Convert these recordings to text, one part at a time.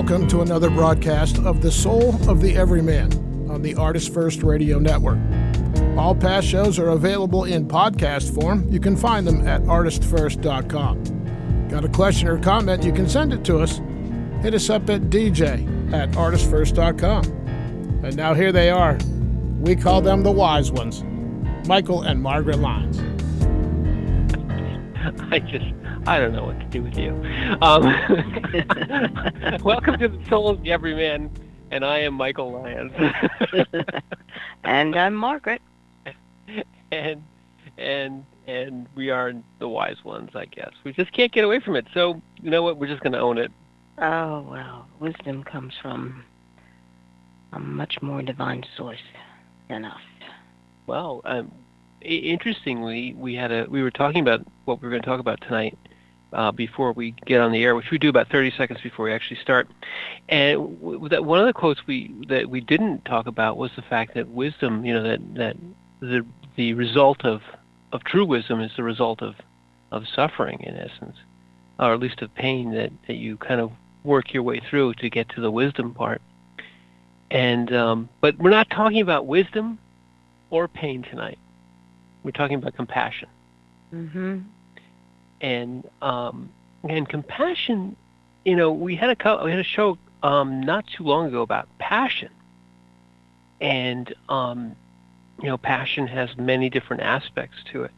welcome to another broadcast of The Soul of the Everyman on the ArtistFirst Radio Network. All past shows are available in podcast form. You can find them at ArtistFirst.com. Got a question or comment, you can send it to us. Hit us up at DJ@ArtistFirst.com. And now here they are. We call them the wise ones, Michael and Margaret Lyons. I don't know what to do with you. Welcome to the Soul of the Everyman, and I am Michael Lyons. And I'm Margaret. And we are the wise ones, I guess. We just can't get away from it. So, you know what? We're just going to own it. Oh, well, wisdom comes from a much more divine source than us. Well, interestingly, we were talking about what we were going to talk about tonight before we get on the air, which we do about 30 seconds before we actually start. And one of the quotes that we didn't talk about was the fact that wisdom, that the result of true wisdom is the result of suffering, in essence, or at least of pain that you kind of work your way through to get to the wisdom part. And but we're not talking about wisdom or pain tonight. We're talking about compassion. Mm-hmm. And compassion, we had a show not too long ago about passion. And passion has many different aspects to it.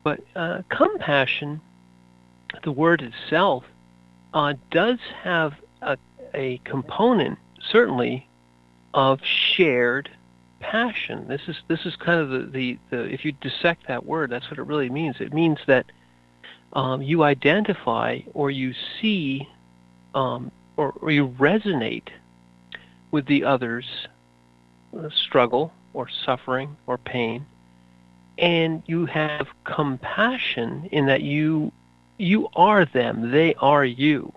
But compassion, the word itself, does have a component, certainly, of shared passion. This is kind of the if you dissect that word, that's what it really means. It means that you identify or you see or you resonate with the other's struggle or suffering or pain, and you have compassion in that you are them, they are you.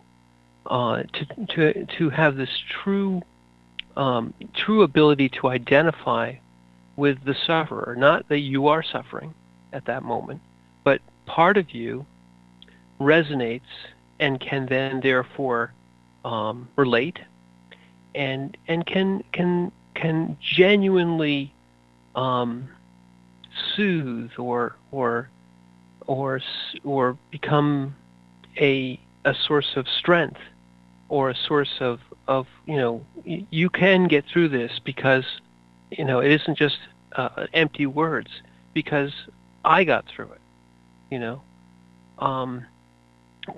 To have this true ability to identify with the sufferer, not that you are suffering at that moment, but part of you resonates and can then therefore relate and can genuinely soothe or become a source of strength or a source of you can get through this because it isn't just empty words, because I got through it.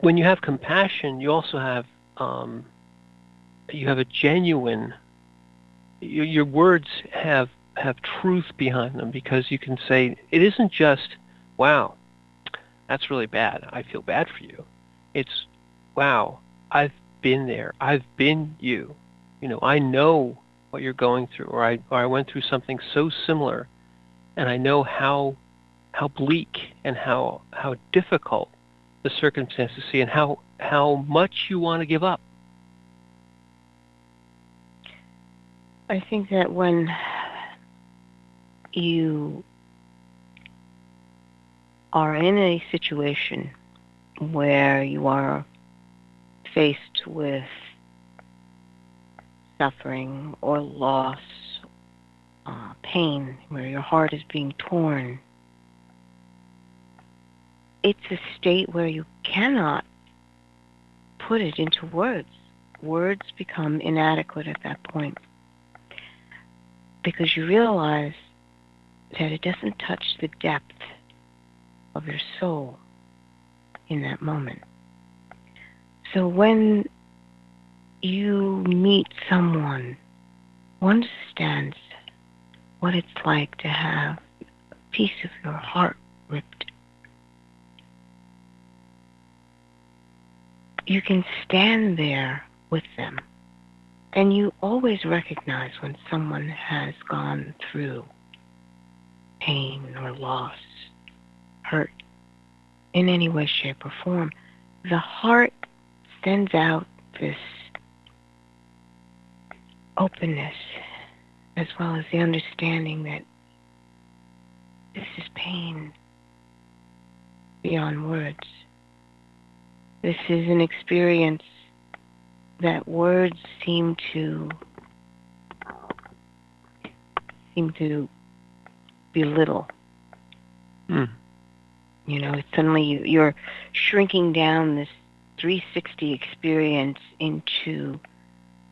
When you have compassion, you also have a genuine. Your words have truth behind them, because you can say it isn't just, wow, that's really bad, I feel bad for you. It's, wow, I've been there. I've been you. I know what you're going through, or I went through something so similar, and I know how bleak and how difficult the circumstances see, and how much you want to give up. I think that when you are in a situation where you are faced with suffering or loss, pain, where your heart is being torn, it's a state where you cannot put it into words. Words become inadequate at that point, because you realize that it doesn't touch the depth of your soul in that moment. So when you meet someone who understands what it's like to have a piece of your heart ripped, you can stand there with them. And you always recognize when someone has gone through pain or loss, hurt, in any way, shape, or form. The heart sends out this openness, as well as the understanding that this is pain beyond words. This is an experience that words seem to belittle. Mm. You know, suddenly you're shrinking down this 360 experience into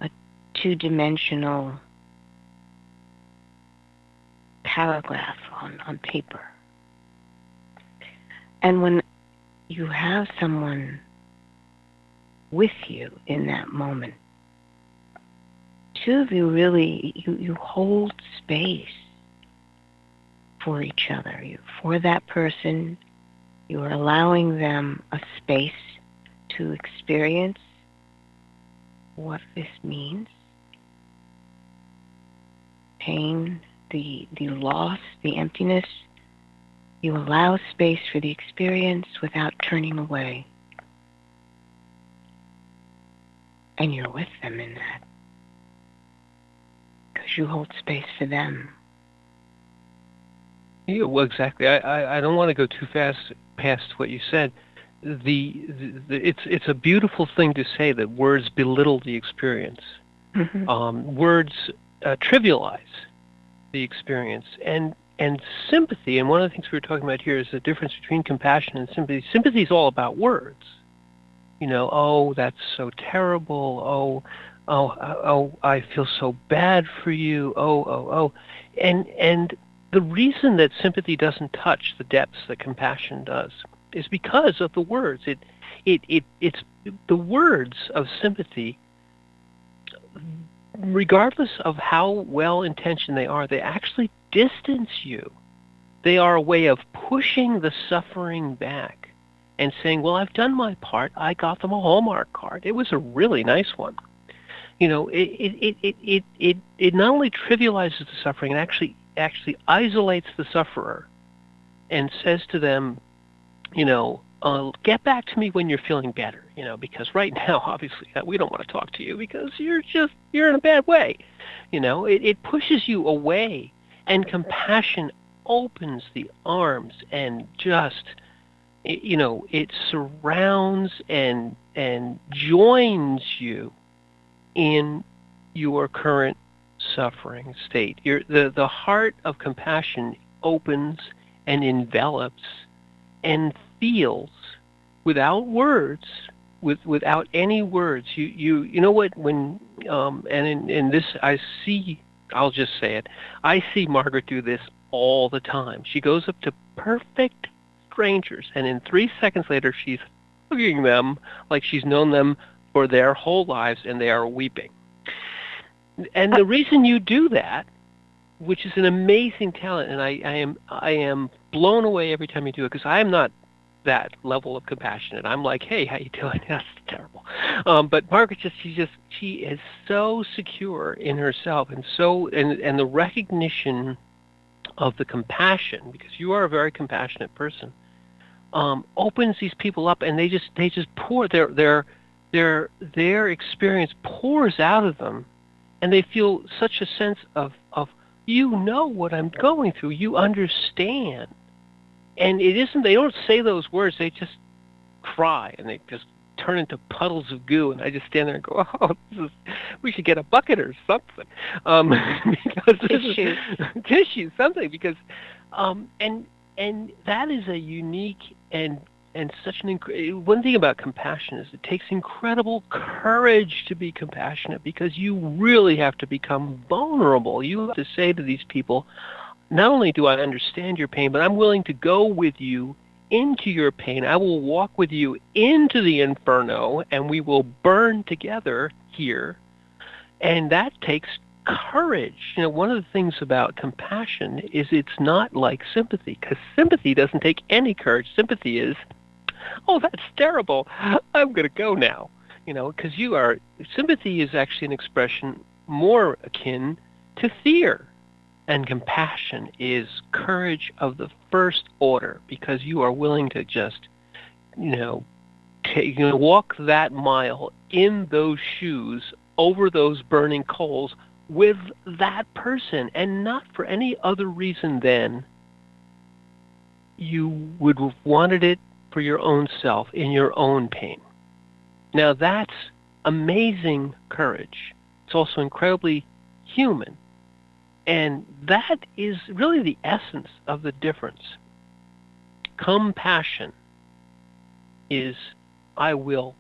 a two-dimensional paragraph on paper. And when you have someone with you in that moment, two of you really, you hold space for each other. For that person, you are allowing them a space to experience what this means. Pain, the loss, the emptiness. You allow space for the experience without turning away. And you're with them in that. Because you hold space for them. Yeah, well, exactly. I don't want to go too fast past what you said. It's a beautiful thing to say that words belittle the experience. Mm-hmm. Words trivialize the experience, and sympathy. And one of the things we were talking about here is the difference between compassion and sympathy. Sympathy is all about words. You know, oh, that's so terrible. Oh, I feel so bad for you. Oh, and the reason that sympathy doesn't touch the depths that compassion does is because of the words. It's the words of sympathy, regardless of how well intentioned they are, they actually distance you. They are a way of pushing the suffering back and saying, well, I've done my part. I got them a Hallmark card. It was a really nice one. You know, it not only trivializes the suffering, it actually isolates the sufferer and says to them, you know, get back to me when you're feeling better, you know, because right now, obviously, we don't want to talk to you because you're in a bad way. You know, it pushes you away, and compassion opens the arms and just, you know, it surrounds and joins you in your current suffering state. The heart of compassion opens and envelops and feels without words, without any words. You know what, when and in this I'll just say it, I see Margaret do this all the time. She goes up to perfect strangers, and in 3 seconds later she's hugging them like she's known them for their whole lives, and they are weeping. And the reason you do that, which is an amazing talent, and I am blown away every time you do it, because I am not that level of compassionate. I'm like, hey, how you doing? That's terrible. But Margaret she is so secure in herself, and and the recognition of the compassion, because you are a very compassionate person, opens these people up, and they just pour their experience pours out of them, and they feel such a sense of you know what I'm going through, you understand. And it isn't, they don't say those words, they just cry, and they just turn into puddles of goo, and I just stand there and go, oh, we should get a bucket or something. Tissue. Tissue, something, because and that is a unique and such an one thing about compassion is it takes incredible courage to be compassionate, because you really have to become vulnerable. You have to say to these people, not only do I understand your pain, but I'm willing to go with you into your pain. I will walk with you into the inferno, and we will burn together here. And that takes courage. You know, one of the things about compassion is it's not like sympathy, because sympathy doesn't take any courage. Sympathy is, oh, that's terrible, I'm going to go now. You know, because sympathy is actually an expression more akin to fear. And compassion is courage of the first order, because you are willing to just, walk that mile in those shoes over those burning coals with that person, and not for any other reason than you would have wanted it for your own self in your own pain. Now that's amazing courage. It's also incredibly human. And that is really the essence of the difference. Compassion is, I will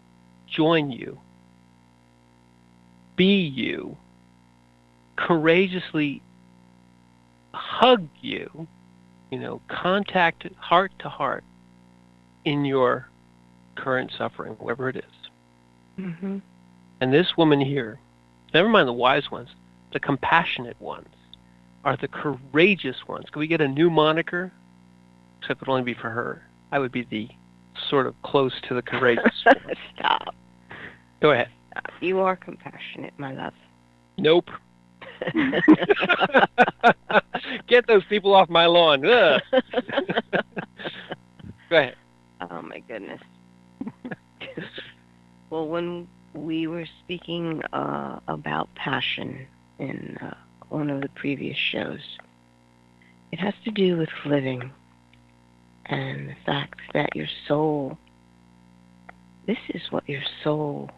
join you, be you, courageously hug you, contact heart to heart in your current suffering, whatever it is. Mm-hmm. And this woman here, never mind the wise ones, the compassionate ones are the courageous ones. Could we get a new moniker? Except it would only be for her. I would be the sort of close to the courageous one. Stop. Go ahead. Stop. You are compassionate, my love. Nope. Get those people off my lawn. Ugh. Go ahead. Oh, my goodness. Well, when we were speaking about passion in one of the previous shows, it has to do with living and the fact that your soul, this is what your soul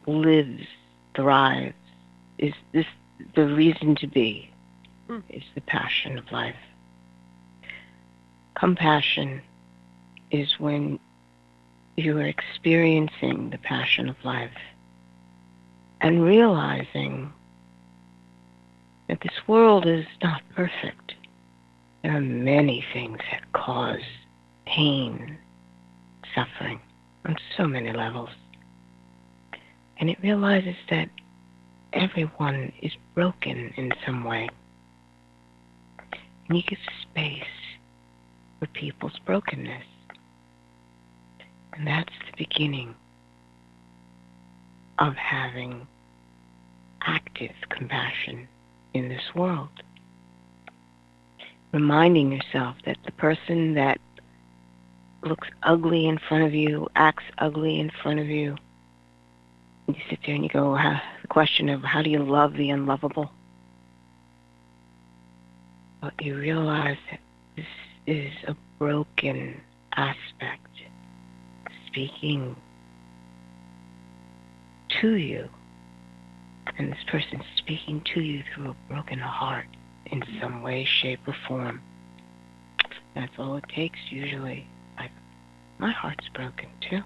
lives, thrives, is this the reason to be, is the passion of life. Compassion is when you are experiencing the passion of life and realizing that this world is not perfect. There are many things that cause pain, suffering on so many levels. And it realizes that everyone is broken in some way. And you give space for people's brokenness. And that's the beginning of having active compassion in this world. Reminding yourself that the person that looks ugly in front of you, acts ugly in front of you, you sit there and you go, the question of how do you love the unlovable? But you realize that this is a broken aspect speaking to you. And this person's speaking to you through a broken heart in some way, shape, or form. That's all it takes usually. Like, my heart's broken too.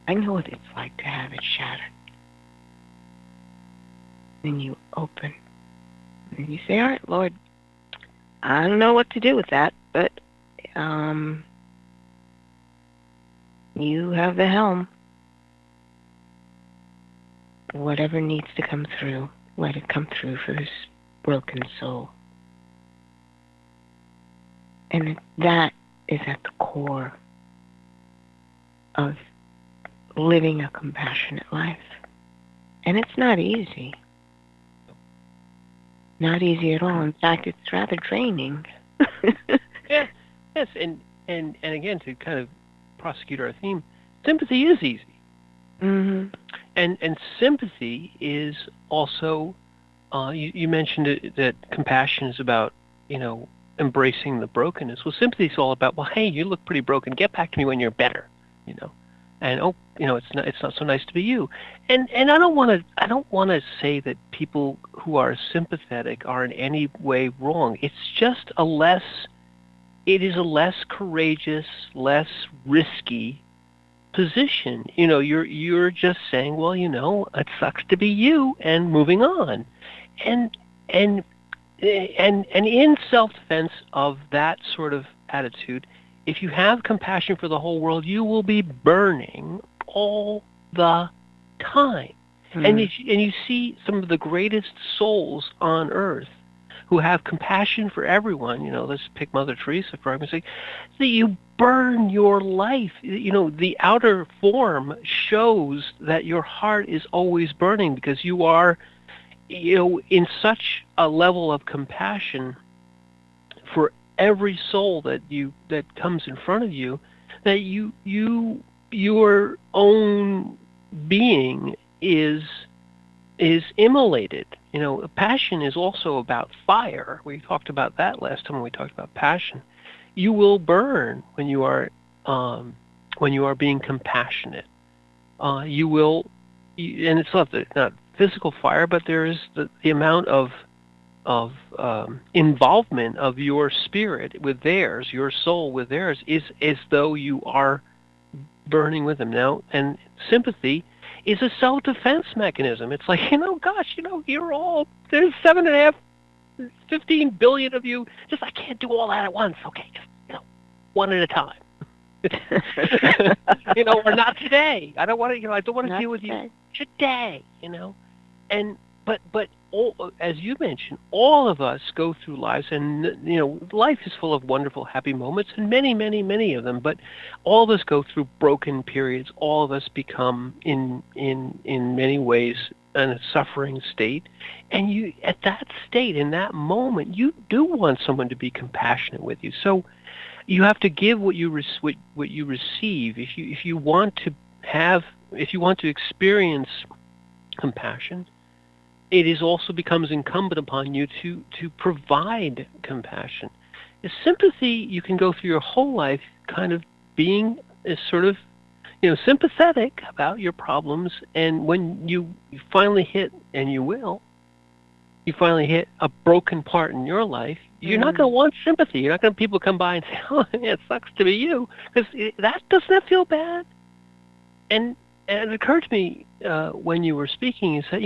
I know what it's like to have it shattered. Then you open. And you say, all right, Lord, I don't know what to do with that, but you have the helm. Whatever needs to come through, let it come through for this broken soul. And that is at the core of living a compassionate life. And it's not easy. Not easy at all. In fact, it's rather draining. Yeah, yes, and again, to kind of prosecute our theme, sympathy is easy. Mm-hmm. And sympathy is also, you mentioned that compassion is about, embracing the brokenness. Well, sympathy is all about, well, hey, you look pretty broken. Get back to me when you're better, And it's not so nice to be you. And I don't want to say that people who are sympathetic are in any way wrong. It's just it is a less courageous, less risky position. You're just saying, well, it sucks to be you, and moving on. And in self-defense of that sort of attitude, if you have compassion for the whole world, you will be burning all the time. And you see some of the greatest souls on earth who have compassion for everyone. Let's pick Mother Teresa for argument's sake. That you burn your life. The outer form shows that your heart is always burning because you are, in such a level of compassion for every soul that comes in front of you, that your own being is immolated. Passion is also about fire. We talked about that last time when we talked about passion. You will burn when you are being compassionate. you will, and it's not physical fire, but there is the amount of involvement of your spirit with theirs, your soul with theirs, is as though you are burning with them now. And sympathy is a self-defense mechanism. It's like, gosh, you're all, there's 15 billion of you. Just, I can't do all that at once. Okay, just one at a time. Or not today. I don't want to. I don't want to deal with you today. And but all, as you mentioned, all of us go through lives, and life is full of wonderful, happy moments, and many, many, many of them. But all of us go through broken periods. All of us become, in many ways, in a suffering state. And you, at that state, in that moment, you do want someone to be compassionate with you. So you have to give what you receive. If you want to experience compassion, it also becomes incumbent upon you to provide compassion. The sympathy, you can go through your whole life kind of being sort of sympathetic about your problems, and when you finally hit, and you finally hit a broken part in your life, you're not going to want sympathy. You're not going to people come by and say, "Oh, yeah, it sucks to be you," because doesn't that feel bad? And it occurred to me when you were speaking, is that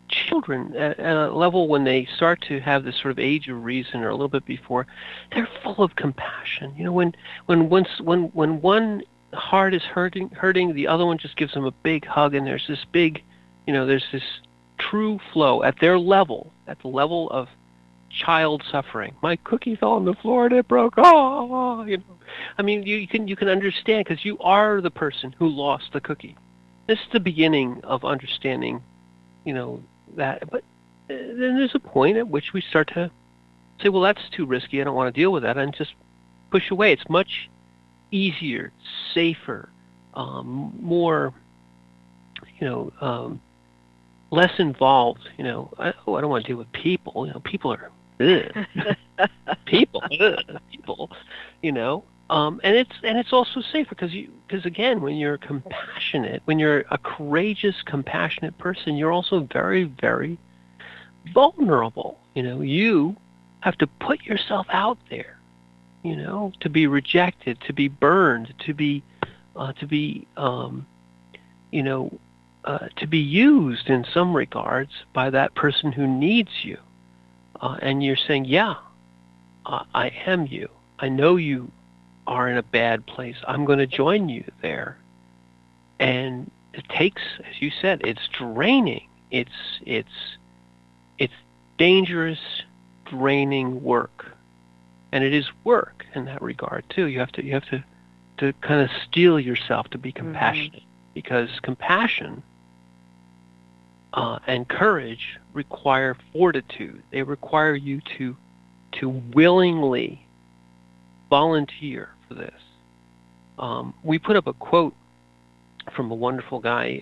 children at a level when they start to have this sort of age of reason, or a little bit before, they're full of compassion. When one heart is hurting, the other one just gives them a big hug, and there's this big, there's this true flow at their level, at the level of child suffering. My cookie fell on the floor and it broke. Oh, I mean, you can understand, because you are the person who lost the cookie. This is the beginning of understanding, that. But then there's a point at which we start to say, well, that's too risky. I don't want to deal with that, and just push away. It's much easier, safer, more, less involved. I don't want to deal with people. People are people, and it's also safer because again, when you're compassionate, when you're a courageous, compassionate person, you're also very, very vulnerable. You have to put yourself out there, to be rejected, to be burned, to be used in some regards by that person who needs you. And you're saying, yeah, I am you. I know you are in a bad place. I'm going to join you there. And it takes, as you said, it's draining. It's dangerous, draining work. And it is work in that regard too. You have to kind of steel yourself to be compassionate, because compassion and courage require fortitude. They require you to willingly volunteer for this. We put up a quote from a wonderful guy.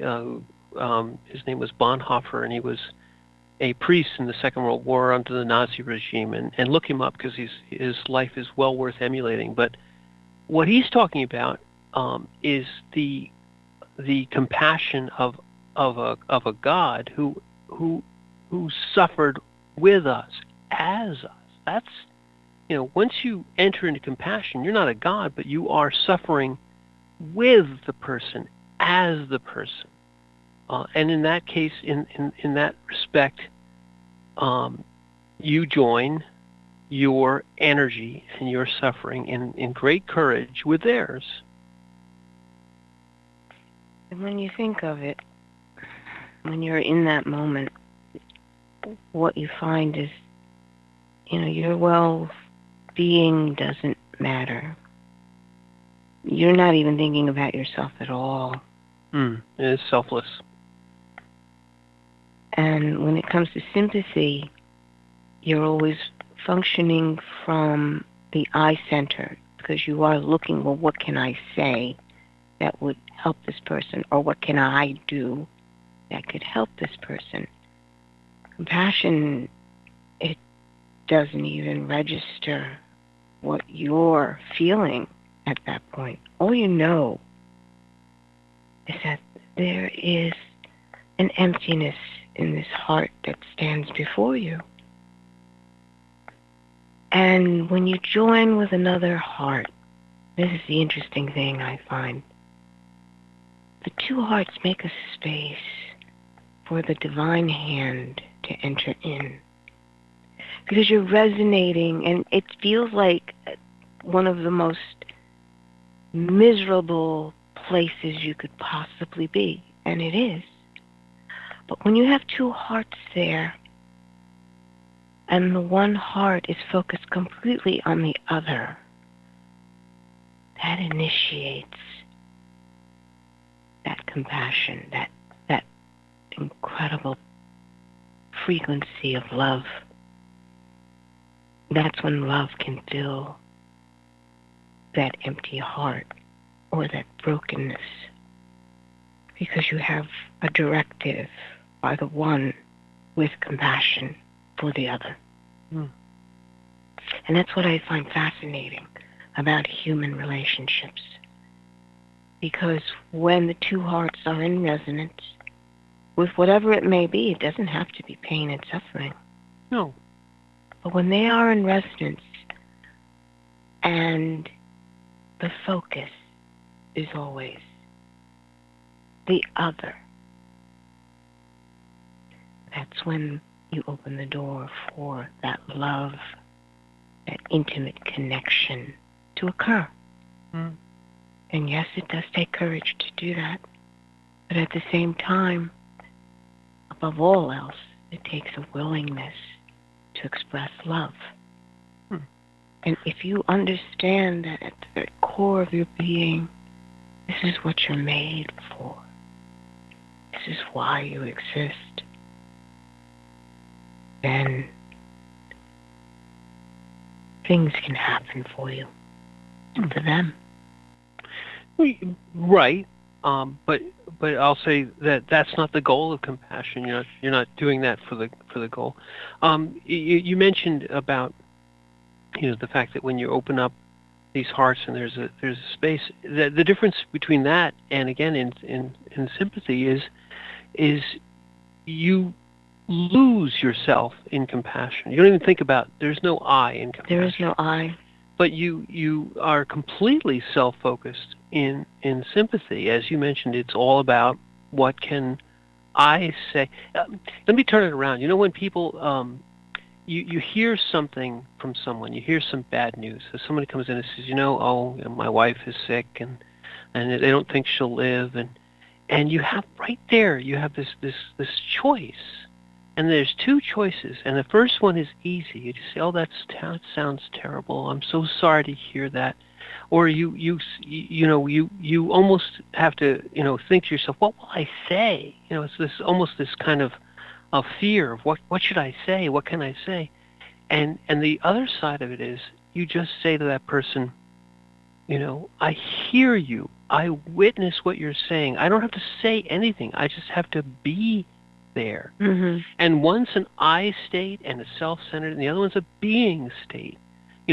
His name was Bonhoeffer, and he was a priest in the Second World War under the Nazi regime. And look him up, because his life is well worth emulating. But what he's talking about is the compassion of a God who suffered with us, as us. That's, once you enter into compassion, you're not a God, but you are suffering with the person, as the person. And in that case, in that respect, you join your energy and your suffering in great courage with theirs. And when you think of it, when you're in that moment, what you find is, your well-being doesn't matter. You're not even thinking about yourself at all. It is selfless. And when it comes to sympathy, you're always functioning from the I center, because you are looking, well, what can I say that would help this person? Or what can I do that could help this person? Compassion, it doesn't even register what you're feeling at that point. All you know is that there is an emptiness in this heart that stands before you. And when you join with another heart, this is the interesting thing I find. The two hearts make a space for the divine hand to enter in. Because you're resonating, and it feels like one of the most miserable places you could possibly be, and it is. But when you have two hearts there, and the one heart is focused completely on the other, that initiates that compassion, that incredible frequency of love. That's when love can fill that empty heart or that brokenness, because you have a directive by the one with compassion for the other. And that's what I find fascinating about human relationships, because when the two hearts are in resonance with whatever it may be, it doesn't have to be pain and suffering. No. But when they are in resonance and the focus is always the other, that's when you open the door for that love, that intimate connection to occur. And yes, it does take courage to do that. But at the same time, above all else, it takes a willingness to express love. And if you understand that at the core of your being, this is what you're made for, this is why you exist, then things can happen for you and for them. Right. But I'll say that that's not the goal of compassion. You're not doing that for the goal. You mentioned about the fact that when you open up these hearts and there's a space. The difference between that and again in sympathy is you lose yourself in compassion. You don't even think about. There's no I in compassion. There is no I. But you are completely self-focused in sympathy. As you mentioned, it's all about what can I say. Let me turn it around. When people, you hear something from someone, you hear some bad news. So somebody comes in and says, my wife is sick and they don't think she'll live, and you have right there, you have this choice. And there's two choices, and the first one is easy. You just say, that sounds terrible. I'm so sorry to hear that. Or you almost have to, think to yourself, what will I say? It's almost this kind of fear of what should I say? What can I say? And the other side of it is you just say to that person, I hear you. I witness what you're saying. I don't have to say anything. I just have to be there. And one's an I state and a self-centered, and the other one's a being state.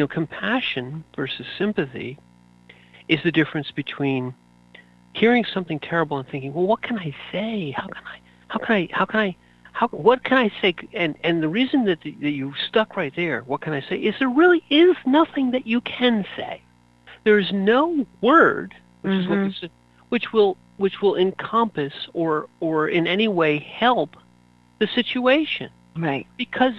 Compassion versus sympathy is the difference between hearing something terrible and thinking, well, what can I say? What can I say? And the reason that you stuck right there, what can I say, is there really is nothing that you can say. There is no word, which is what we said, which will encompass or in any way help the situation. Right. Because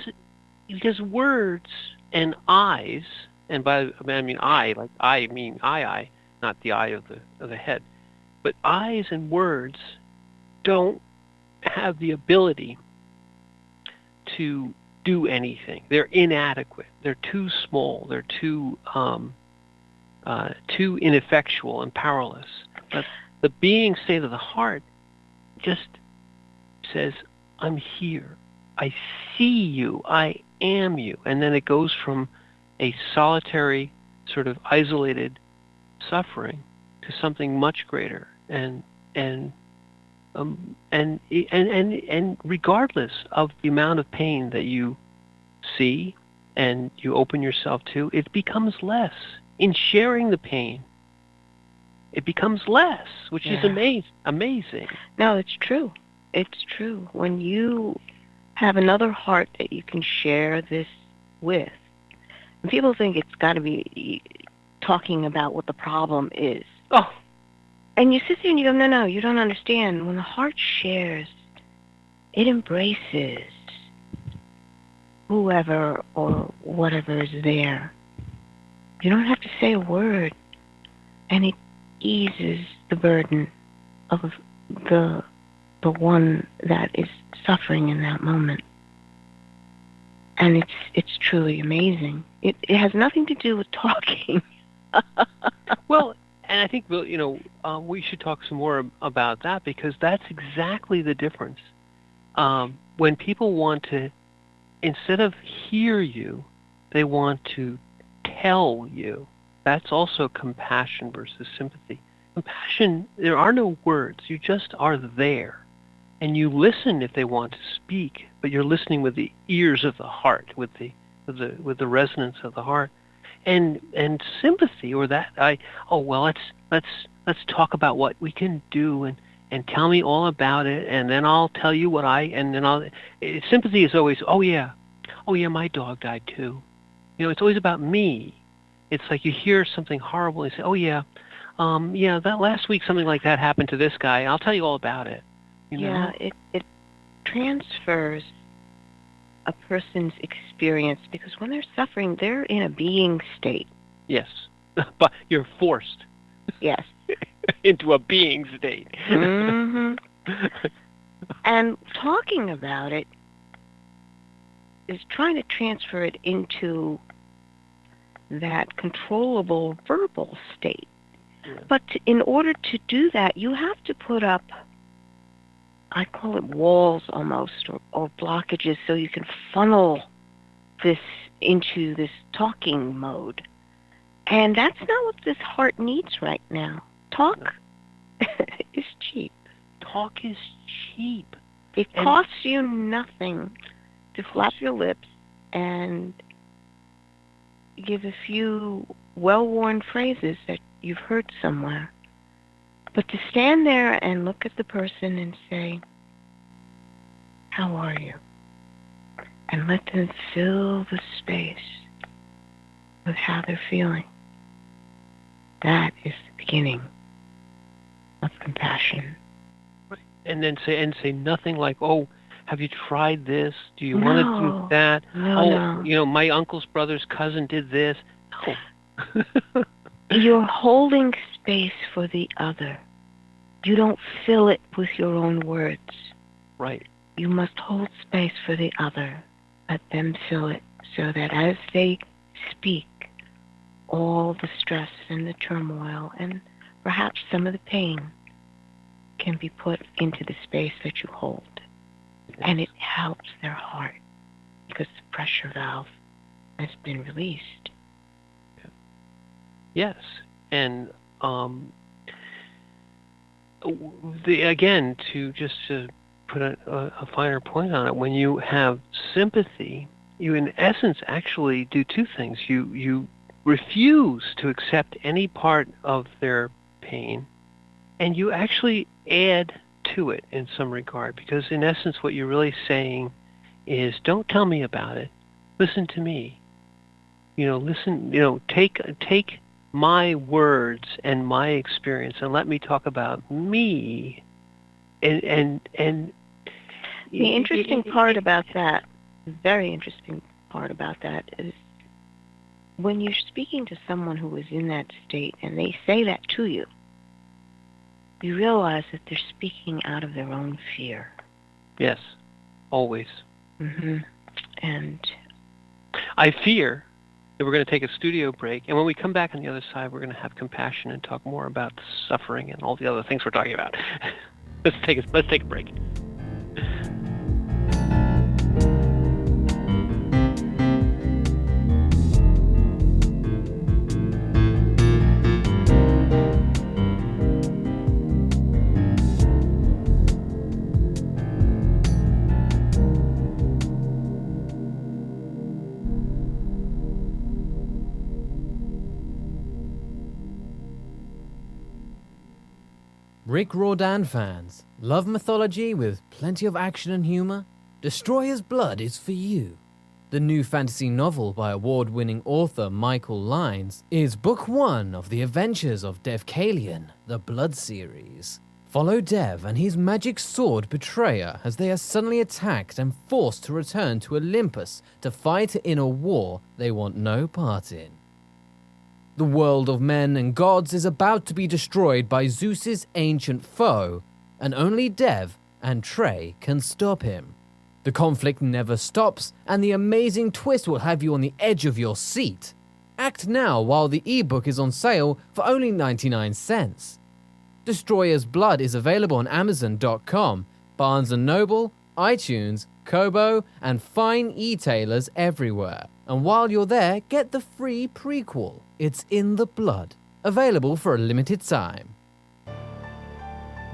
words and eyes, and I mean I, like I mean I, not the eye of the head, but eyes and words don't have the ability to do anything. They're inadequate. They're too small. They're too ineffectual and powerless. But the being state of the heart just says, I'm here. I see you. I am you. And then it goes from a solitary, sort of isolated suffering to something much greater. And regardless of the amount of pain that you see and you open yourself to, it becomes less. In sharing the pain, it becomes less, which is Yeah. amazing. No, it's true. It's true. When you have another heart that you can share this with, and people think it's got to be talking about what the problem is. Oh, And you sit there and you go, no, no, you don't understand. When the heart shares, it embraces whoever or whatever is there. You don't have to say a word, and it eases the burden of the the one that is suffering in that moment. And it's truly amazing. It has nothing to do with talking. well, and I think we should talk some more about that, because that's exactly the difference. When people want to, instead of hear you, they want to tell you. That's also compassion versus sympathy. Compassion, there are no words. You just are there. And you listen if they want to speak, but you're listening with the ears of the heart, with the resonance of the heart. And sympathy, or that let's talk about what we can do, and tell me all about it, and then I'll tell you what and then sympathy is always, oh yeah, my dog died too. It's always about me. It's like you hear something horrible and you say, oh yeah, yeah, that last week something like that happened to this guy. I'll tell you all about it. Yeah, it transfers a person's experience, because when they're suffering, they're in a being state. Yes, but you're forced. Yes. Into a being state. Hmm. And talking about it is trying to transfer it into that controllable verbal state. Yeah. But in order to do that, you have to put up, I call it walls almost, or blockages, so you can funnel this into this talking mode. And that's not what this heart needs right now. Talk is cheap. Talk is cheap. It costs you nothing to flap your lips and give a few well-worn phrases that you've heard somewhere. But to stand there and look at the person and say, how are you? And let them fill the space with how they're feeling. That is the beginning of compassion. And then say nothing like, oh, have you tried this? Do you want to do that? No. My uncle's brother's cousin did this. No. You're holding space for the other. You don't fill it with your own words. Right. You must hold space for the other. Let them fill it, so that as they speak, all the stress and the turmoil and perhaps some of the pain can be put into the space that you hold. Yes. And it helps their heart, because the pressure valve has been released. Yes. And again, to put a finer point on it, when you have sympathy, you in essence actually do two things. You refuse to accept any part of their pain, and you actually add to it in some regard, because in essence what you're really saying is, don't tell me about it, listen to me. Take my words and my experience and let me talk about me. And the interesting part about that, very interesting part about that, is when you're speaking to someone who is in that state and they say that to you, you realize that they're speaking out of their own fear. Yes, always. Mm-hmm. And I fear that we're going to take a studio break, and when we come back on the other side, we're going to have compassion and talk more about suffering and all the other things we're talking about. Let's take a break. Rick Riordan fans, love mythology with plenty of action and humor? Destroyer's Blood is for you. The new fantasy novel by award-winning author Michael Lynes is book 1 of the adventures of Dev Kalian, the Blood series. Follow Dev and his magic sword Betrayer as they are suddenly attacked and forced to return to Olympus to fight in a war they want no part in. The world of men and gods is about to be destroyed by Zeus's ancient foe, and only Dev and Trey can stop him. The conflict never stops, and the amazing twist will have you on the edge of your seat. Act now while the ebook is on sale for only 99 cents. Destroyer's Blood is available on Amazon.com, Barnes & Noble, iTunes, Kobo, and fine e-tailers everywhere. And while you're there, get the free prequel, It's in the Blood, available for a limited time.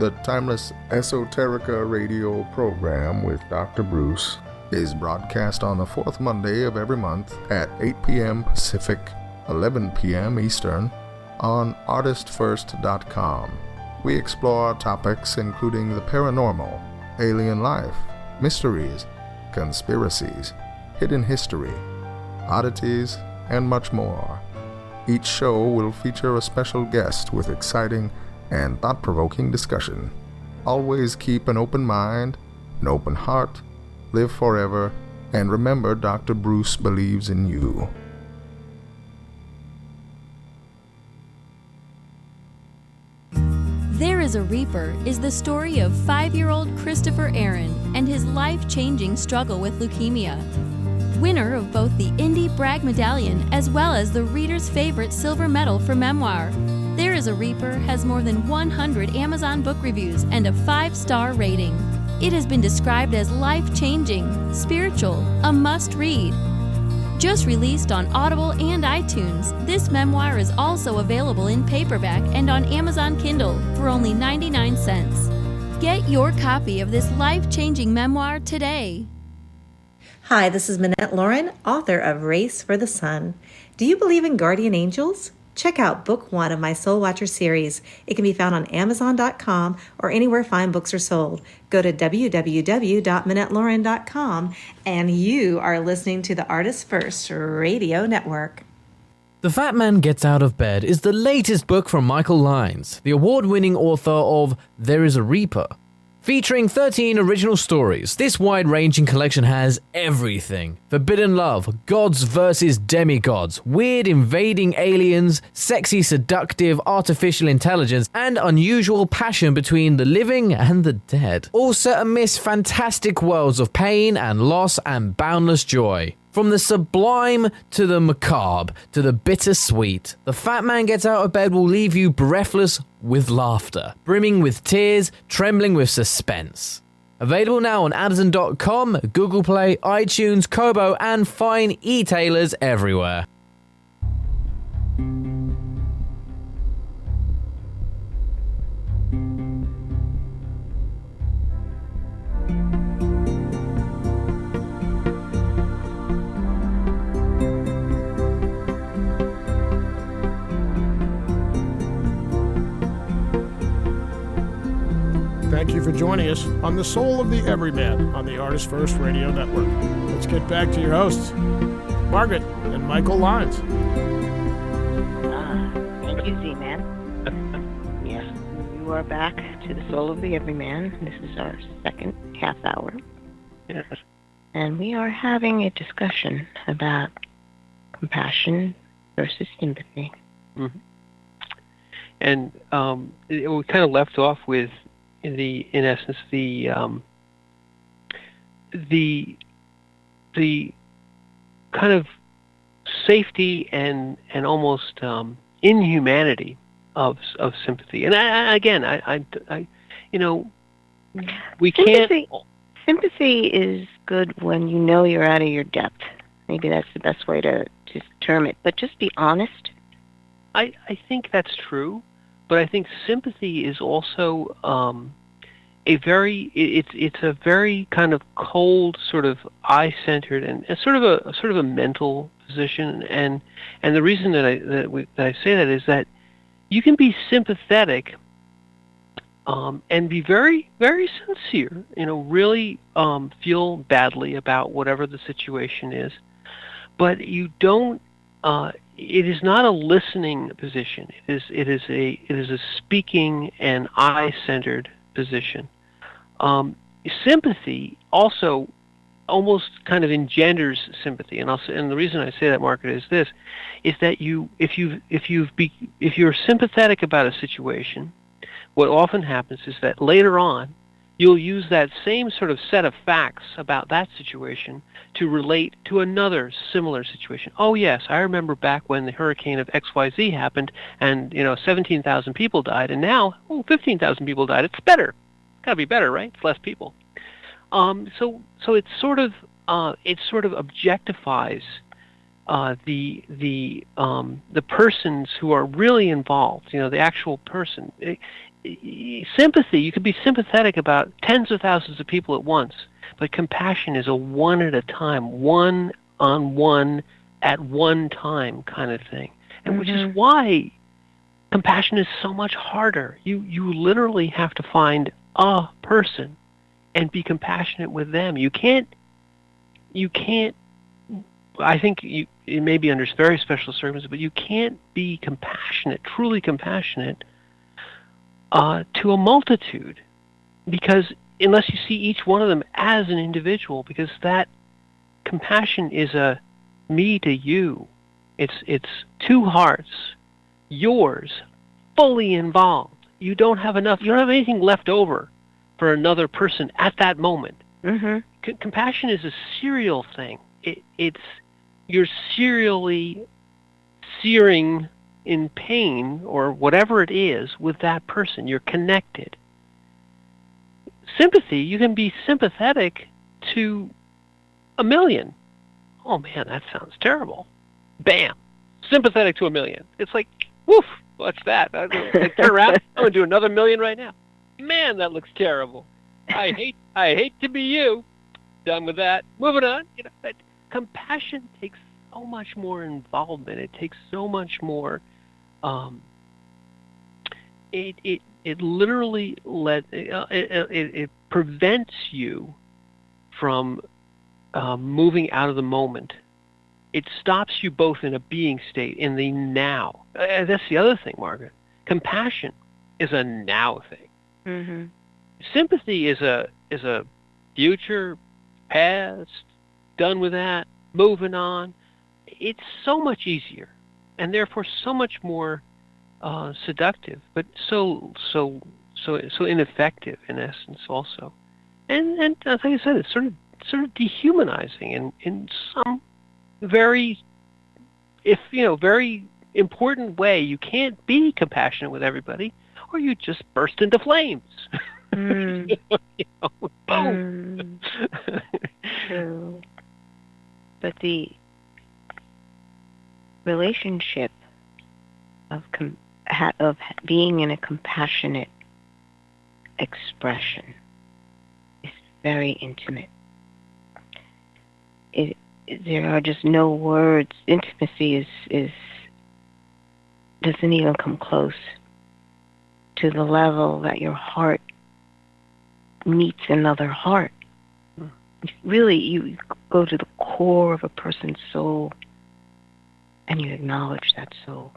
The Timeless Esoterica radio program with Dr. Bruce is broadcast on the fourth Monday of every month at 8 p.m. Pacific, 11 p.m. Eastern on ArtistFirst.com. We explore topics including the paranormal, alien life, mysteries, conspiracies, hidden history, oddities, and much more. Each show will feature a special guest with exciting and thought-provoking discussion. Always keep an open mind, an open heart, live forever, and remember Dr. Bruce believes in you. There is a Reaper is the story of 5-year-old Christopher Aaron and his life-changing struggle with leukemia. Winner of both the Indie Bragg Medallion as well as the reader's favorite silver medal for memoir, There is a Reaper has more than 100 Amazon book reviews and a 5-star rating. It has been described as life-changing, spiritual, a must-read. Just released on Audible and iTunes, this memoir is also available in paperback and on Amazon Kindle for only 99 cents. Get your copy of this life-changing memoir today. Hi, this is Minette Lauren, author of Race for the Sun. Do you believe in guardian angels? Check out book 1 of my Soul Watcher series. It can be found on Amazon.com or anywhere fine books are sold. Go to www.minettelauren.com and you are listening to the Artist First Radio Network. The Fat Man Gets Out of Bed is the latest book from Michael Lynes, the award-winning author of There is a Reaper. Featuring 13 original stories, this wide-ranging collection has everything. Forbidden love, gods versus demigods, weird invading aliens, sexy seductive artificial intelligence, and unusual passion between the living and the dead. All set amidst fantastic worlds of pain and loss and boundless joy. From the sublime to the macabre to the bittersweet, The Fat Man Gets Out of Bed will leave you breathless with laughter, brimming with tears, trembling with suspense. Available now on Amazon.com, Google Play, iTunes, Kobo, and fine e-tailers everywhere. Thank you for joining us on The Soul of the Everyman on the Artist First Radio Network. Let's get back to your hosts, Margaret and Michael Lynes. Thank you, Z-Man. Yes, you are back to The Soul of the Everyman. This is our second half hour. Yes. And we are having a discussion about compassion versus sympathy. Mm-hmm. And we kind of left off with in essence the kind of safety and almost inhumanity of sympathy. And I we can't. Sympathy is good when you know you're out of your depth. Maybe that's the best way to term it. But just be honest. I think that's true. But I think sympathy is also a very kind of cold, sort of eye-centered, and sort of a mental position. And the reason that I say that is that you can be sympathetic and be very, very sincere. Really feel badly about whatever the situation is, but you don't. It is not a listening position. It is a speaking and I-centered position. Sympathy also almost kind of engenders sympathy, and the reason I say that, Margaret, is this: is that if you're sympathetic about a situation, what often happens is that later on, you'll use that same sort of set of facts about that situation to relate to another similar situation. Oh yes, I remember back when the hurricane of XYZ happened, and 17,000 people died, and now 15,000 people died. It's better. It's got to be better, right? It's less people. So it sort of objectifies the persons who are really involved. The actual person. Sympathy, you could be sympathetic about tens of thousands of people at once, but compassion is a one at a time, one on one at one time kind of thing, and which is why compassion is so much harder. You literally have to find a person and be compassionate with them. You can't. I think it may be under very special circumstances, but you can't be compassionate, truly compassionate, to a multitude, because unless you see each one of them as an individual, because that compassion is a me to you. It's two hearts, yours, fully involved. You don't have enough. You don't have anything left over for another person at that moment. Compassion is a serial thing. You're serially searing in pain or whatever it is with that person. You're connected. Sympathy, you can be sympathetic to 1 million. Oh man, that sounds terrible. Bam. Sympathetic to 1 million. It's like, woof, what's that? Like, turn around, I'm going to do another 1 million right now. Man, that looks terrible. I hate to be you. Done with that. Moving on. But compassion takes so much more involvement. It takes so much more. It literally it prevents you from moving out of the moment. It stops you both in a being state, in the now. That's the other thing, Margaret. Compassion is a now thing. Sympathy is a future, past, done with that, moving on. It's so much easier, and therefore so much more seductive, but so ineffective in essence also. And like I said, it's sort of dehumanizing in some very important way. You can't be compassionate with everybody, or you just burst into flames. Boom. True. But the relationship of being in a compassionate expression is very intimate. There are just no words. Intimacy doesn't even come close to the level that your heart meets another heart. Really, you go to the core of a person's soul and you acknowledge that soul.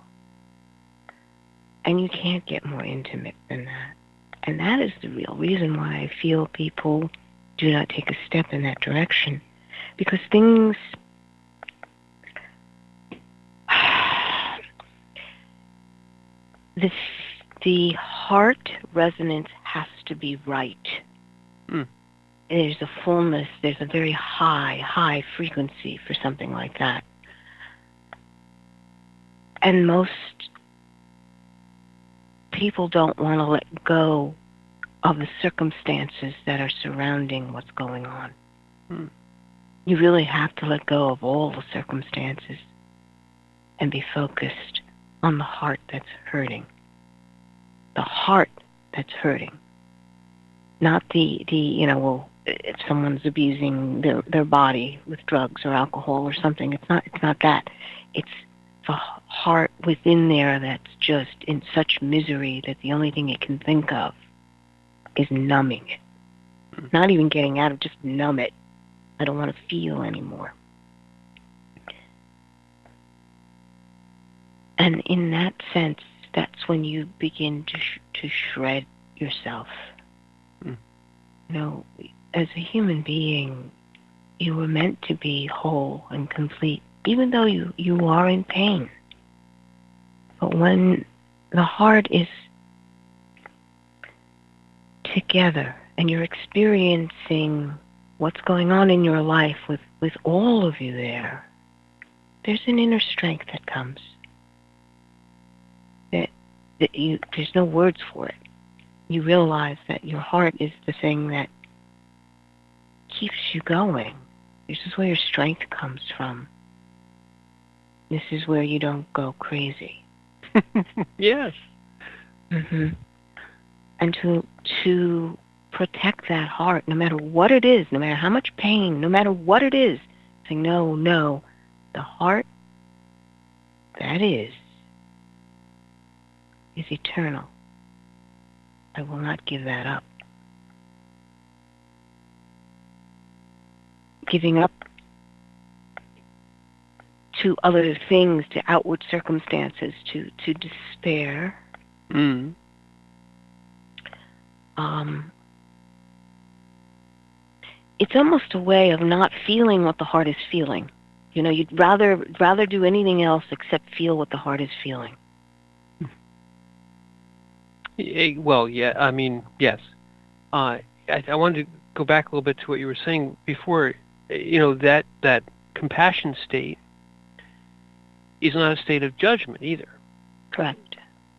And you can't get more intimate than that. And that is the real reason why I feel people do not take a step in that direction. Because things... the heart resonance has to be right. There's a fullness, there's a very high frequency for something like that. And most people don't want to let go of the circumstances that are surrounding what's going on. You really have to let go of all the circumstances and be focused on the heart that's hurting. The heart that's hurting. Not if someone's abusing their body with drugs or alcohol or something, it's not that. It's the heart within there that's just in such misery that the only thing it can think of is numbing it. Not even getting out of, just numb it. I don't want to feel anymore. And in that sense, that's when you begin to shred yourself. You know, as a human being, you were meant to be whole and complete, even though you are in pain. But when the heart is together and you're experiencing what's going on in your life with all of you there, there's an inner strength that comes. There's no words for it. You realize that your heart is the thing that keeps you going. This is where your strength comes from. This is where you don't go crazy. Yes. Mm-hmm. And to protect that heart, no matter what it is, no matter how much pain, no matter what it is, saying, no, the heart, that is eternal. I will not give that up. Giving up to other things, to outward circumstances, to despair. It's almost a way of not feeling what the heart is feeling. You know, you'd rather do anything else except feel what the heart is feeling. Well, yeah, I mean, yes. I wanted to go back a little bit to what you were saying before. You know, that compassion state is not a state of judgment either. Correct.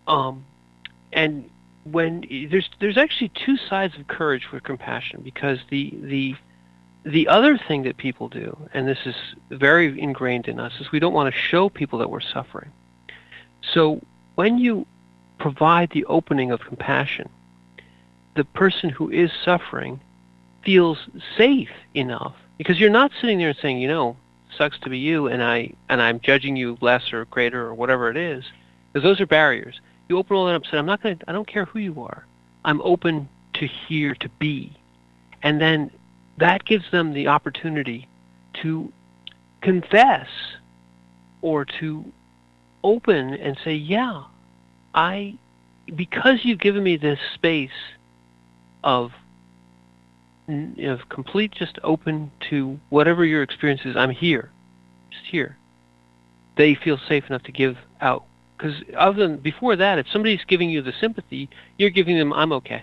And when there's actually two sides of courage for compassion, because the other thing that people do, and this is very ingrained in us, is we don't want to show people that we're suffering. So when you provide the opening of compassion, the person who is suffering feels safe enough, because you're not sitting there and saying, you know, sucks to be you, and I'm judging you less or greater or whatever it is, because those are barriers. You open all that up and say, I don't care who you are. I'm open to hear, to be. And then that gives them the opportunity to confess or to open and say, yeah, because you've given me this space of complete, just open to whatever your experience is, I'm here, just here. They feel safe enough to give out. Because other than before that, if somebody's giving you the sympathy, you're giving them, I'm okay,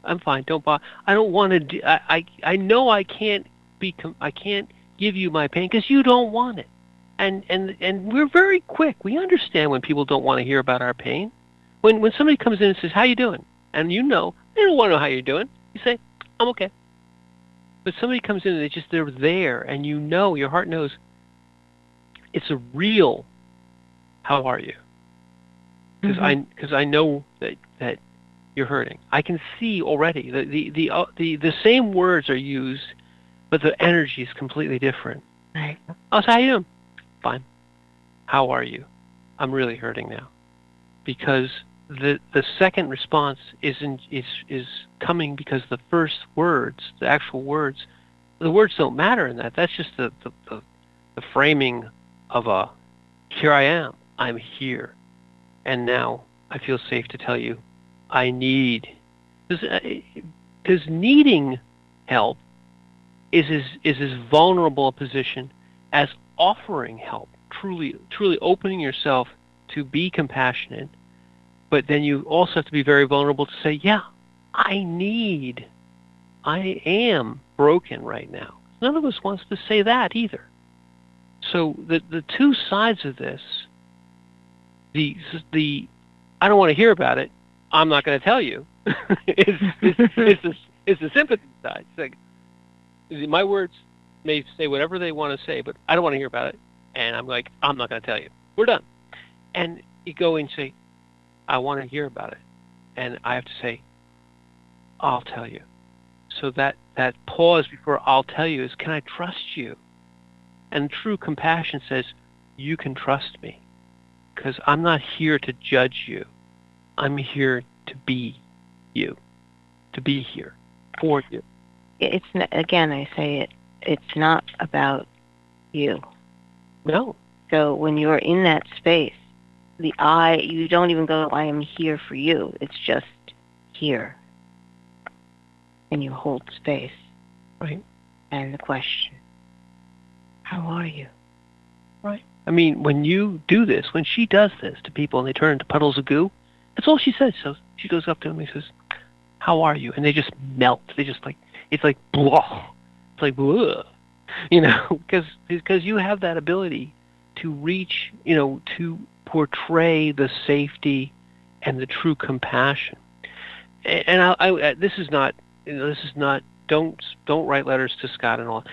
I'm fine, don't bother. I don't want to. I know I can't give you my pain because you don't want it. And we're very quick. We understand when people don't want to hear about our pain. When somebody comes in and says, how you doing? And you know, they don't want to know how you're doing. You say, I'm okay. But somebody comes in and they're there, and you know, your heart knows it's a real, how are you? Because I know that you're hurting. I can see already the same words are used, but the energy is completely different. Right. Oh, so how you doing? Fine. How are you? I'm really hurting now, because the second response is coming because the first words, the actual words, the words don't matter in that. That's just the framing of a here I am. I'm here. And now I feel safe to tell you I need, because needing help is as vulnerable a position as offering help, truly opening yourself to be compassionate. But then you also have to be very vulnerable to say, yeah, I am broken right now. None of us wants to say that either. So the two sides of this, the I don't want to hear about it, I'm not going to tell you, is the sympathy side. It's like, my words may say whatever they want to say, but I don't want to hear about it, and I'm like, I'm not going to tell you. We're done. And you go and say, I want to hear about it, and I have to say, I'll tell you. So that pause before I'll tell you is, can I trust you? And true compassion says, you can trust me, because I'm not here to judge you. I'm here to be you, to be here for you. It's not, again, I say it. It's not about you. No. So when you're in that space, you don't even go, I am here for you. It's just here. And you hold space. Right. And the question, how are you? Right. I mean, when you do this, when she does this to people and they turn into puddles of goo, that's all she says. So she goes up to them and says, how are you? And they just melt. They just it's like blah. It's like blah. Because you have that ability to reach, to portray the safety and the true compassion. And this is not, don't write letters to Scott and all.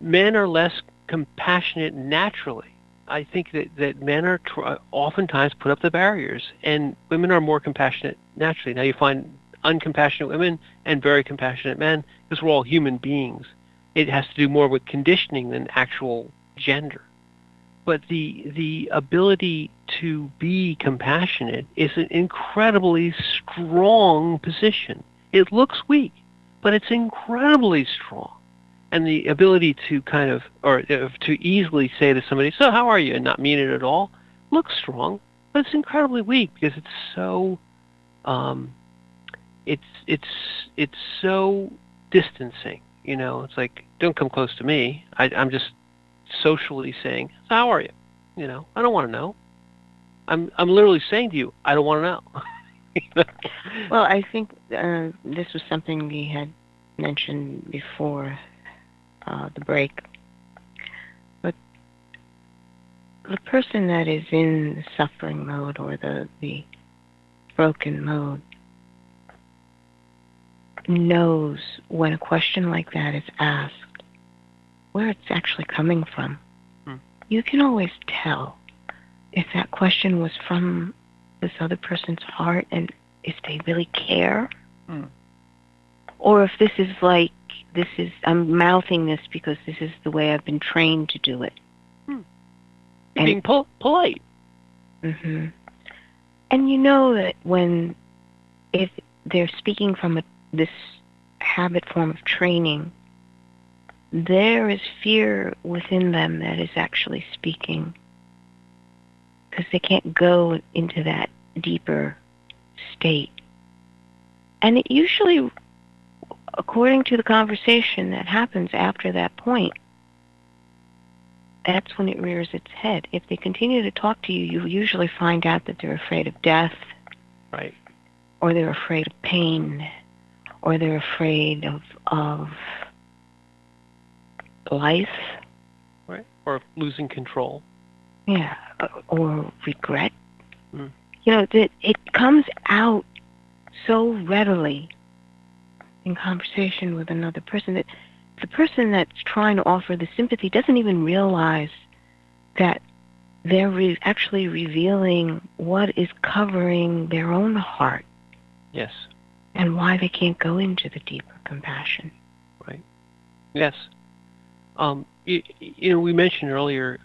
Men are less compassionate naturally. I think that men are oftentimes put up the barriers, and women are more compassionate naturally. Now you find uncompassionate women and very compassionate men because we're all human beings. It has to do more with conditioning than actual gender. But the ability to be compassionate is an incredibly strong position. It looks weak, but it's incredibly strong. And the ability to to easily say to somebody, so how are you, and not mean it at all, looks strong, but it's incredibly weak because it's so, it's so distancing. It's like, don't come close to me. I'm just socially saying, so how are you? I don't want to know. I'm literally saying to you, I don't want to know. Well, I think this was something we had mentioned before the break. But the person that is in the suffering mode or the broken mode knows when a question like that is asked where it's actually coming from. You can always tell if that question was from this other person's heart and if they really care. Or if this is I'm mouthing this because this is the way I've been trained to do it. And being polite. Mm-hmm. And you know that if they're speaking from this habit form of training, there is fear within them that is actually speaking because they can't go into that deeper state. And it usually, according to the conversation that happens after that point, that's when it rears its head. If they continue to talk to you, you usually find out that they're afraid of death. Right. Or they're afraid of pain. Or they're afraid of life. Right. Or losing control. Yeah. Or regret. It comes out so readily in conversation with another person that the person that's trying to offer the sympathy doesn't even realize that they're actually revealing what is covering their own heart. Yes. And why they can't go into the deeper compassion. Right. Yes. We mentioned earlier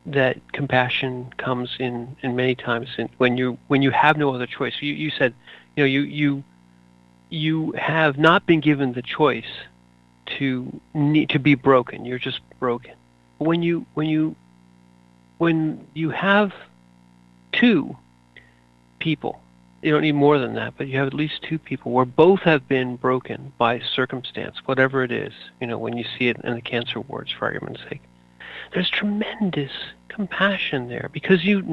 that compassion comes in many times when you have no other choice. You said, you have not been given the choice to be broken. You're just broken. When you have two people, you don't need more than that, but you have at least two people where both have been broken by circumstance, whatever it is, when you see it in the cancer wards, for argument's sake. There's tremendous compassion there because you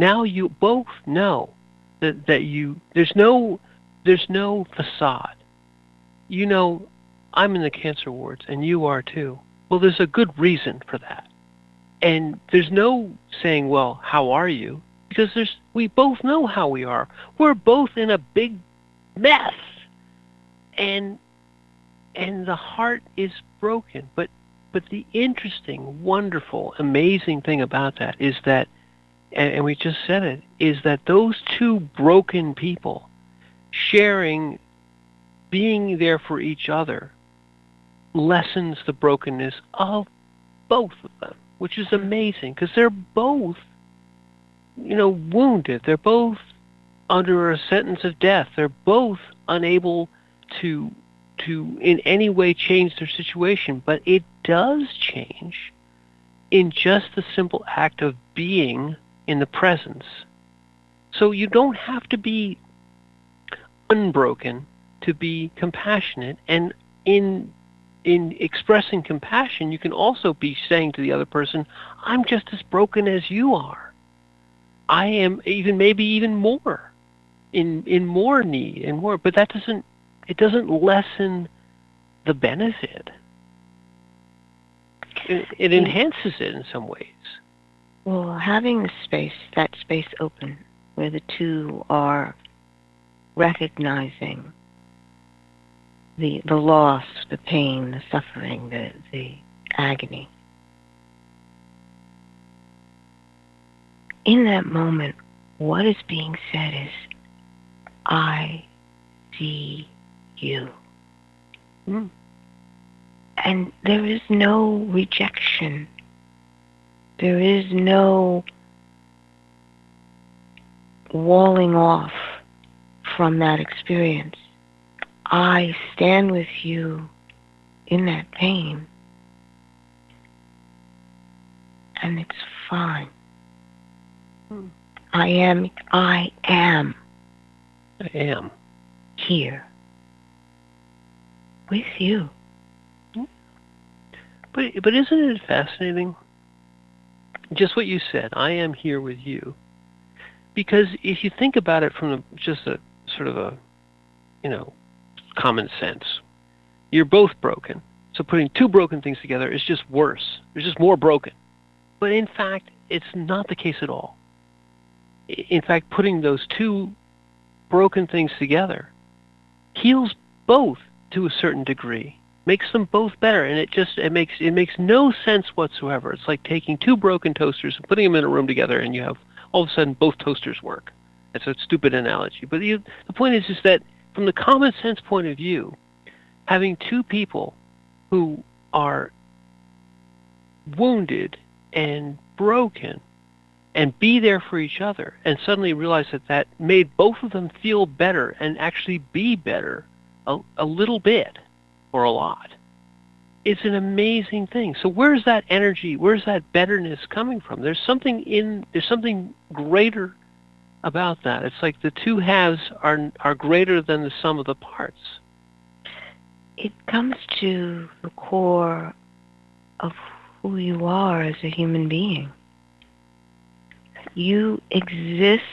both know that there's no facade. I'm in the cancer wards and you are too. Well, there's a good reason for that. And there's no saying, well, how are you? Because we both know how we are. We're both in a big mess. And the heart is broken. But the interesting, wonderful, amazing thing about that is that, and we just said it, is that those two broken people sharing, being there for each other, lessens the brokenness of both of them, which is amazing because they're both, wounded. They're both under a sentence of death. They're both unable to in any way change their situation, but it does change in just the simple act of being in the presence. So you don't have to be unbroken to be compassionate, and in expressing compassion, you can also be saying to the other person, I'm just as broken as you are. I am maybe even more in more need and more, but it doesn't lessen the benefit. It enhances it in some ways. Well, having that space open where the two are recognizing the loss, the pain, the suffering, the agony. In that moment, what is being said is, I see you. Mm. And there is no rejection. There is no walling off from that experience. I stand with you in that pain, and it's fine. Mm. I am I am here with you. But isn't it fascinating? Just what you said, I am here with you. Because if you think about it from just a sort of a, common sense, you're both broken. So putting two broken things together is just worse. There's just more broken. But in fact, it's not the case at all. In fact, putting those two broken things together heals both to a certain degree, makes them both better, and it makes no sense whatsoever. It's like taking two broken toasters and putting them in a room together, and you have all of a sudden both toasters work. That's a stupid analogy, but the point is that from the common sense point of view, having two people who are wounded and broken and be there for each other and suddenly realize that made both of them feel better and actually be better a little bit or a lot. It's an amazing thing. So where's that energy, where's that betterness coming from? There's something greater about that. It's like the two halves are greater than the sum of the parts. It comes to the core of who you are as a human being. You exist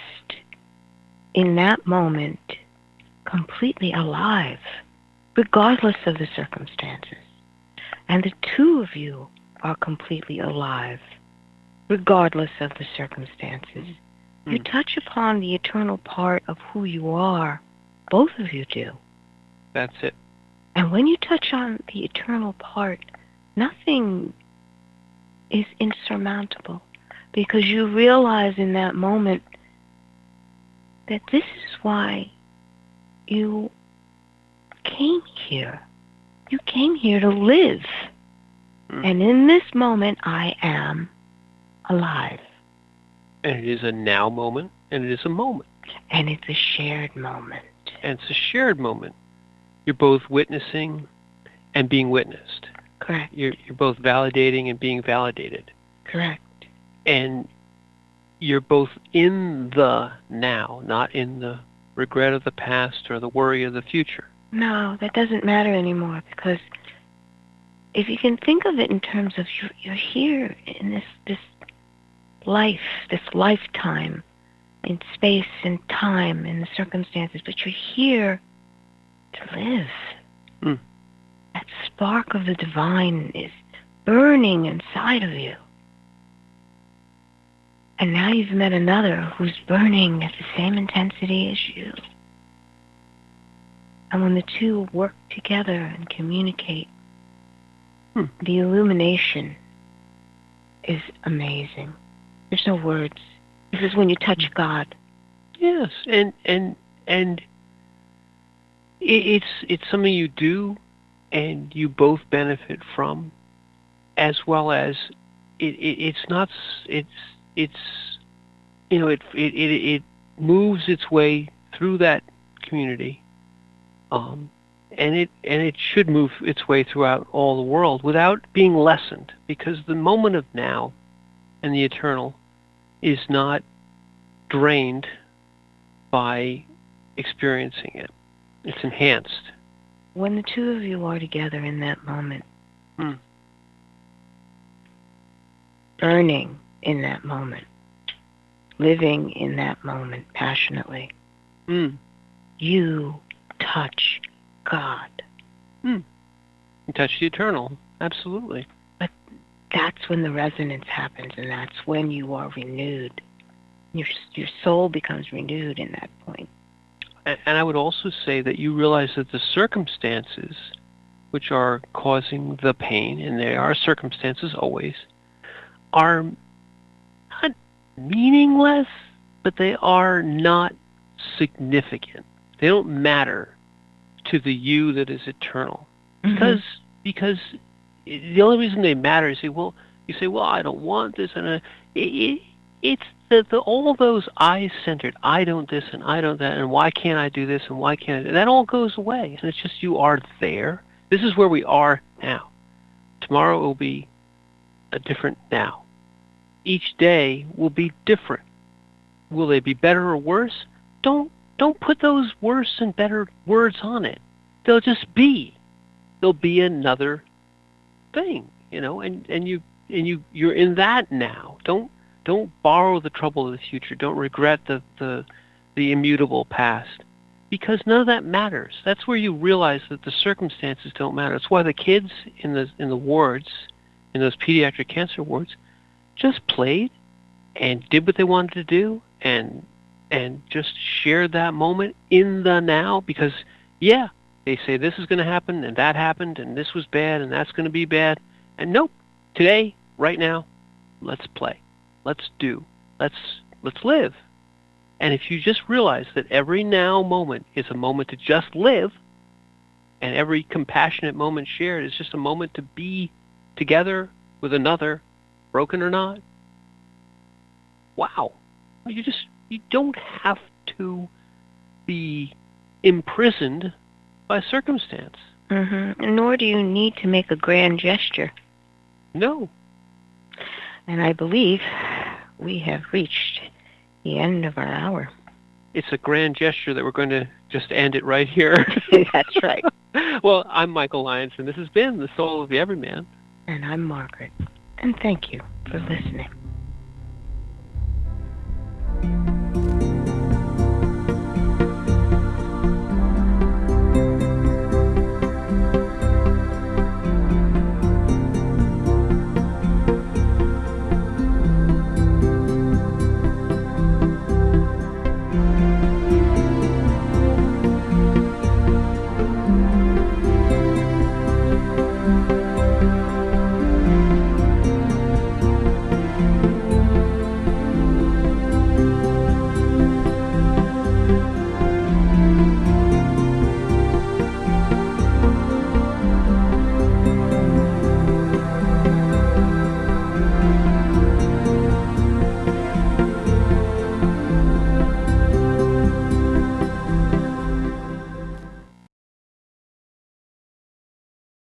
in that moment completely alive, regardless of the circumstances. And the two of you are completely alive, regardless of the circumstances. You touch upon the eternal part of who you are. Both of you do. That's it. And when you touch on the eternal part, nothing is insurmountable, because you realize in that moment that this is why you came here. You came here to live. And in this moment, I am alive. And it is a now moment, and it is a moment. And it's a shared moment. And it's a shared moment. You're both witnessing and being witnessed. Correct. You're both validating and being validated. Correct. And you're both in the now, not in the regret of the past or the worry of the future. No, that doesn't matter anymore, because if you can think of it in terms of you're here in this life, this lifetime, in space and time and the circumstances, but you're here to live. That spark of the divine is burning inside of you. And now you've met another who's burning at the same intensity as you. And when the two work together and communicate, the illumination is amazing. There's no words. This is when you touch God. Yes, and it's something you do, and you both benefit from, as well as it moves its way through that community, it should move its way throughout all the world without being lessened, because the moment of now and the eternal is not drained by experiencing it. It's enhanced. When the two of you are together in that moment, earning in that moment, living in that moment passionately, you touch God. You touch the eternal, absolutely. But that's when the resonance happens, and that's when you are renewed. Your soul becomes renewed in that point. And I would also say that you realize that the circumstances which are causing the pain, and there are circumstances always, are not meaningless, but they are not significant. They don't matter to the you that is eternal. Because the only reason they matter is you say, well, I don't want this, and it's all those I-centered, I don't this and I don't that, and why can't I do this and why can't I? That all goes away, and it's just you are there. This is where we are now. Tomorrow will be a different now. Each day will be different. Will they be better or worse? Don't put those worse and better words on it. They'll just be. They'll be another thing, and you're in that now. Don't borrow the trouble of the future. Don't regret the immutable past, because none of that matters. That's where you realize that the circumstances don't matter. That's why the kids in the wards, in those pediatric cancer wards, just played and did what they wanted to do and just shared that moment in the now, because they say this is going to happen and that happened and this was bad and that's going to be bad, and nope, today, right now, let's play. Let's do. Let's live. And if you just realize that every now moment is a moment to just live, and every compassionate moment shared is just a moment to be together with another, broken or not, wow. You don't have to be imprisoned by circumstance. Nor do you need to make a grand gesture. No. And I believe we have reached the end of our hour. It's a grand gesture that we're going to just end it right here. That's right. Well, I'm Michael Lyons, and this has been The Soul of the Everyman. And I'm Margaret. And thank you for listening.